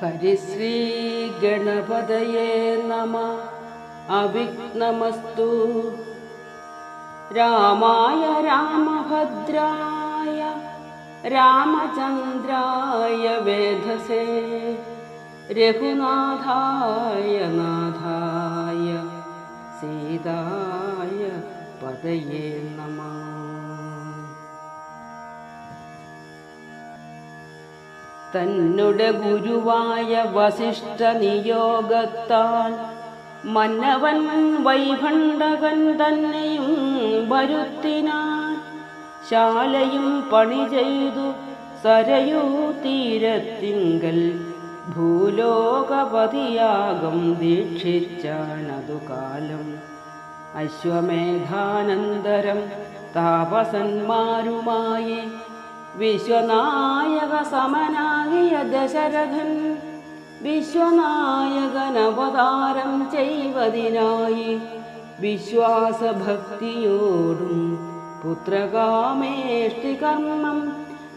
ഹരിശ്രീ ഗണപതയേ നമഃ. അവിഘ്നമസ്തു. രാമായ രാമഭദ്രായ രാമചന്ദ്രായ വേധസേ രഘുനാഥായ നാഥായ സീതായ പതയേ നമഃ. തന്നുടെ ഗുരുവായ വസിഷ്ഠ നിയോഗത്താൽ മന്നവൻ വൈഭണ്ഡകൻ തന്നെയും വരുത്തിനാൻ. ശാലയും പണി ചെയ്തു സരയൂ തീരത്തിങ്കൽ ഭൂലോകപതിയാകം ദീക്ഷിച്ചാണതു കാലം. അശ്വമേധാനന്തരം താപസന്മാരുമായി വിശ്വനായക സമനാകിയ ദശരഥൻ വിശ്വനായകനവതാരം ചെയ്വതിനായി വിശ്വാസഭക്തിയോടും പുത്രകാമേഷ്ടികർമ്മം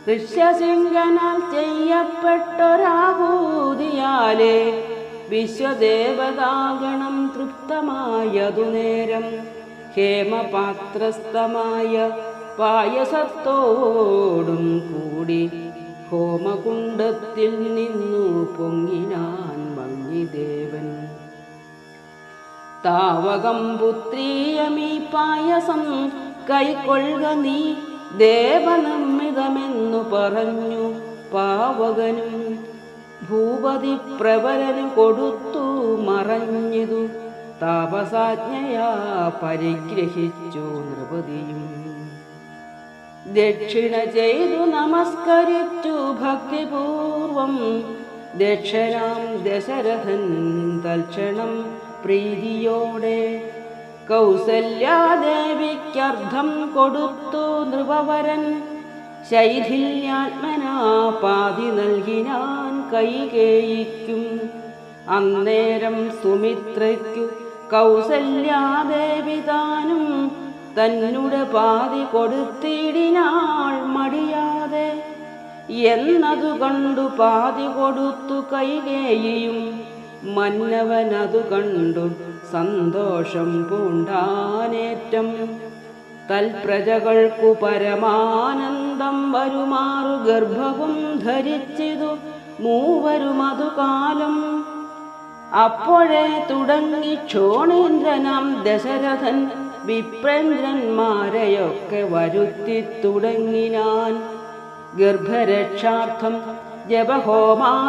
ഋഷ്യശൃംഖനാൽ ചെയ്യപ്പെട്ടൊരാഹൂതിയാലേ വിശ്വദേവതാഗണം തൃപ്തമായതു നേരം ഹേമപാത്രസ്ഥമായ പായസത്തോടും കൂടി ഹോമകുണ്ഡത്തിൽ നിന്നു പൊങ്ങിനാൻ വന്യദേവൻ. താവകം പുത്രീയമീ പായസം കൈക്കൊള്ളുക നീ ദേവനിർമ്മിതമെന്നു പറഞ്ഞു പാവകനും. ഭൂപതി പ്രബലന് കൊടുത്തു മറഞ്ഞിതു താപസാജ്ഞയാ പരിഗ്രഹിച്ചു നൃപതിയും. ദക്ഷിണ ചെയ്തു നമസ്കരിച്ചു ഭക്തിപൂർവം ദക്ഷനാം ദശരഥൻ തൽക്ഷണം പ്രീതിയോടെ. കൗസല്യാദേവിക്കർദ്ധം കൊടുത്തു നൃപവരൻ ശൈഥില്യാത്മനാ പാതി നൽകിനാൻ കൈകേയിക്കും. അന്നേരം സുമിത്രയ്ക്കു കൗസല്യാദേവി താനും തന്നുടെ പാതി കൊടുത്തിടിനാൾ മടിയാതെ. എന്നതു കണ്ടു പാതി കൊടുത്തു കൈകേയിയും മന്നവനതു കണ്ടു സന്തോഷം പൂണ്ടാനേറ്റം. തൽപ്രജകൾക്കു പരമാനന്ദം വരുമാറു ഗർഭവും ധരിച്ചിതു മൂവരുമതു കാലം. അപ്പോഴേ തുടങ്ങി ക്ഷോണീന്ദ്രനാം ദശരഥൻ വിപ്രേന്ദ്രന്മാരെയൊക്കെ വരുത്തി തുടങ്ങിനാൻ. ഗർഭരക്ഷാർത്ഥം ജപഹോമാ